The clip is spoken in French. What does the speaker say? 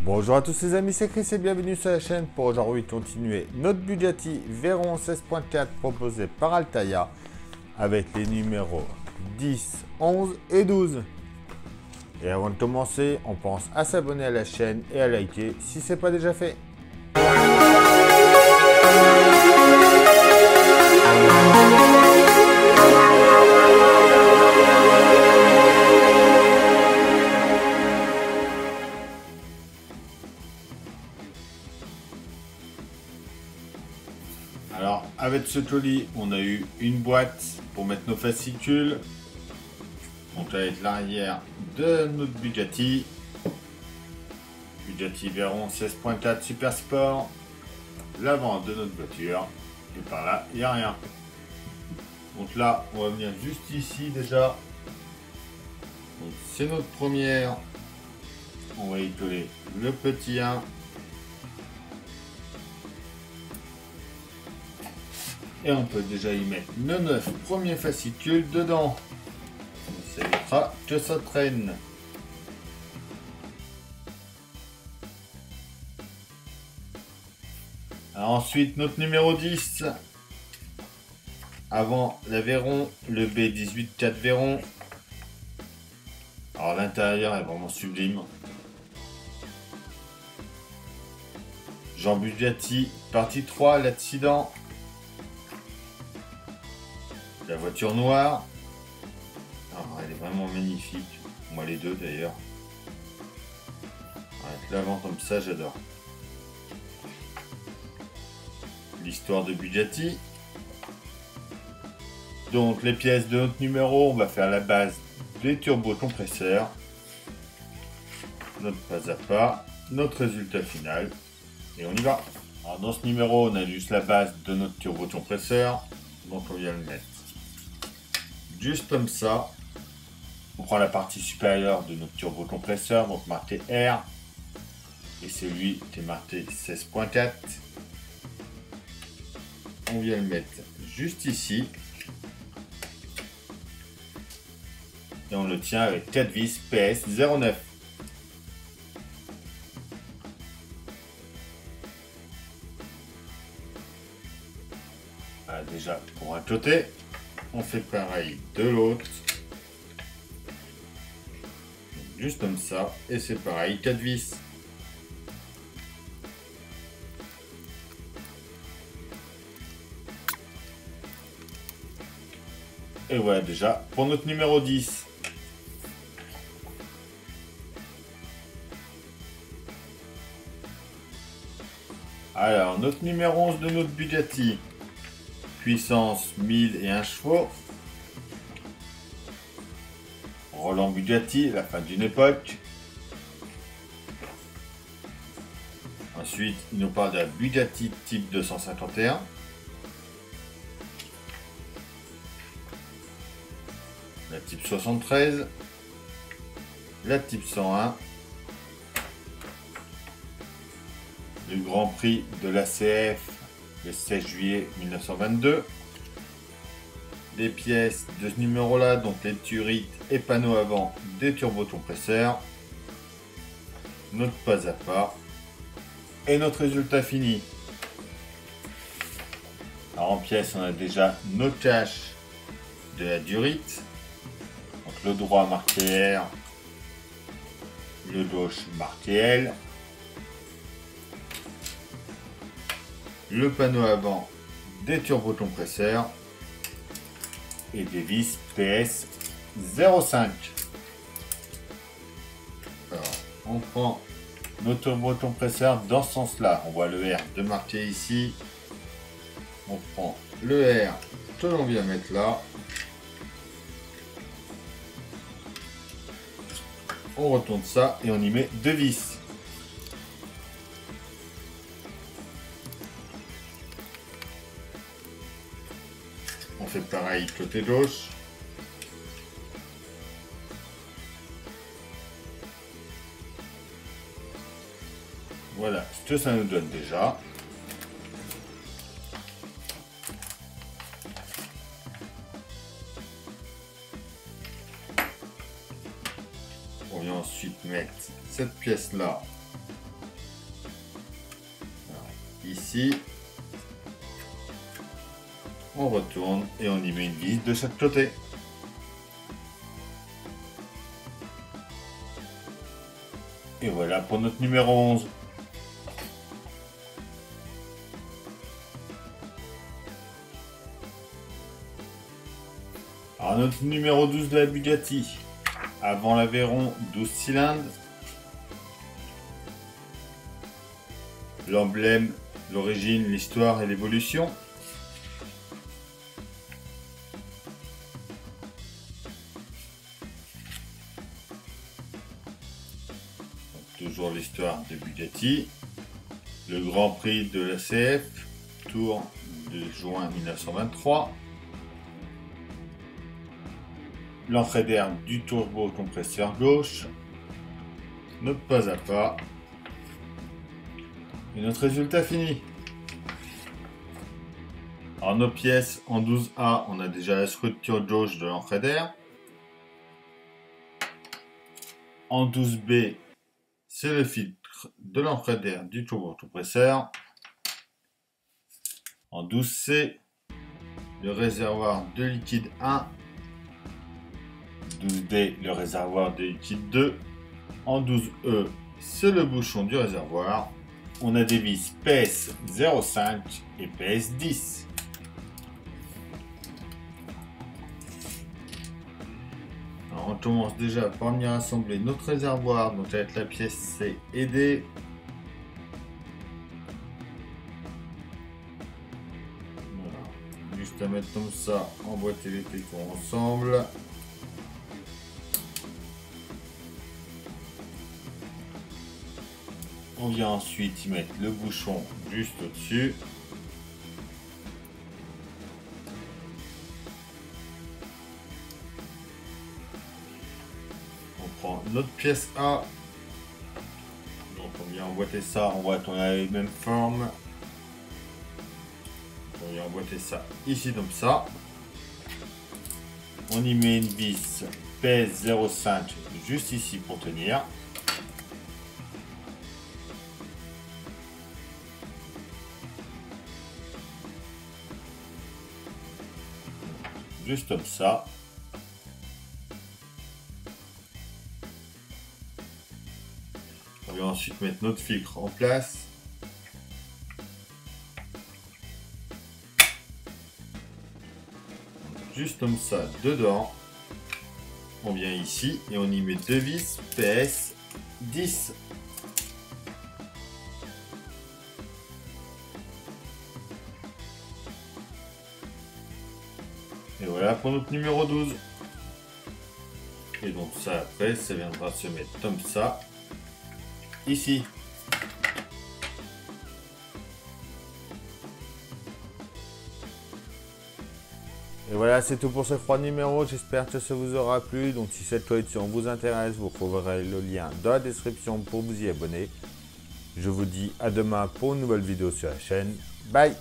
Bonjour à tous les amis, c'est Chris et bienvenue sur la chaîne pour aujourd'hui continuer notre Bugatti Veyron 16.4 proposé par Altaïa avec les numéros 10, 11 et 12. Et avant de commencer, on pense à s'abonner à la chaîne et à liker si ce n'est pas déjà fait. Alors, avec ce colis, on a eu une boîte pour mettre nos fascicules. Donc, avec l'arrière de notre Bugatti. Bugatti Veyron 16.4 Super Sport. L'avant de notre voiture. Et par là, il n'y a rien. Donc là, on va venir juste ici déjà. C'est notre première. On va y coller le petit 1. Et on peut déjà y mettre nos 9 premiers fascicules dedans. Ça évitera que ça traîne. Alors ensuite, notre numéro 10. Avant la Veyron, le B18 4 Veyron. Alors l'intérieur est vraiment sublime. Jean Bugatti, partie 3, l'accident. La voiture noire. Alors, elle est vraiment magnifique. Moi les deux d'ailleurs. Avec l'avant comme ça, j'adore. L'histoire de Bugatti. Donc les pièces de notre numéro, on va faire la base des turbocompresseurs. Notre pas à pas, notre résultat final. Et on y va. Alors dans ce numéro, on a juste la base de notre turbocompresseur. Donc on vient le mettre juste comme ça. On prend la partie supérieure de notre turbocompresseur, donc marqué R. Et celui qui est marqué 16.4. On vient le mettre juste ici. Et on le tient avec 4 vis PS 09. Voilà, déjà pour un côté. On fait pareil de l'autre. Juste comme ça. Et c'est pareil, 4 vis. Et voilà déjà pour notre numéro 10. Alors, notre numéro 11 de notre Bugatti. Puissance 1001 chevaux. Roland Bugatti, la fin d'une époque. Ensuite, il nous parle de la Bugatti type 251. La type 73. La type 101. Le Grand Prix de l'ACF le 16 juillet 1922. Les pièces de ce numéro-là, donc les turites et panneaux avant des turbocompresseurs. Notre pas à pas. Et notre résultat fini. Alors en pièces, on a déjà nos caches de la durite. Donc le droit marqué R. Le gauche marqué L. Le panneau avant des turbocompresseurs et des vis PS 05. Alors, on prend nos turbocompresseurs dans ce sens-là. On voit le R de marqué ici. On prend le R que l'on vient mettre là. On retourne ça et on y met 2 vis. On fait pareil côté gauche. Voilà ce que ça nous donne déjà. On vient ensuite mettre cette pièce là ici. On retourne et on y met une vis de chaque côté. Et voilà pour notre numéro 11. Alors notre numéro 12 de la Bugatti. Avant l'Aveyron, 12 cylindres. L'emblème, l'origine, l'histoire et l'évolution. Toujours l'histoire de Bugatti. Le Grand Prix de l'ACF, Tour de juin 1923. L'entrée d'air du turbo-compresseur gauche. Notre pas à pas. Et notre résultat fini. Alors nos pièces en 12A, on a déjà la structure gauche de l'entrée d'air. En 12B, c'est le filtre de l'entrée d'air du turbo-compresseur. En 12C, le réservoir de liquide 1. 12D, le réservoir de liquide 2. En 12E, c'est le bouchon du réservoir. On a des vis PS 0,5 et PS 10. Alors on commence déjà par venir assembler notre réservoir, donc avec la pièce C et D. Voilà. Juste à mettre comme ça, emboîter les pétons ensemble. On vient ensuite y mettre le bouchon juste au-dessus. On prend notre pièce A. Donc on vient emboîter ça, on voit qu'on a les mêmes formes. On vient emboîter ça ici comme ça. On y met une vis PS 0,5 juste ici pour tenir. Juste comme ça. On va ensuite mettre notre filtre en place. Juste comme ça dedans. On vient ici et on y met deux vis PS 10. Et voilà pour notre numéro 12. Et donc ça après, ça viendra se mettre comme ça, ici. Et voilà, c'est tout pour ces 3 numéros. J'espère que ça vous aura plu. Donc si cette collection vous intéresse, vous trouverez le lien dans la description pour vous y abonner. Je vous dis à demain pour une nouvelle vidéo sur la chaîne. Bye!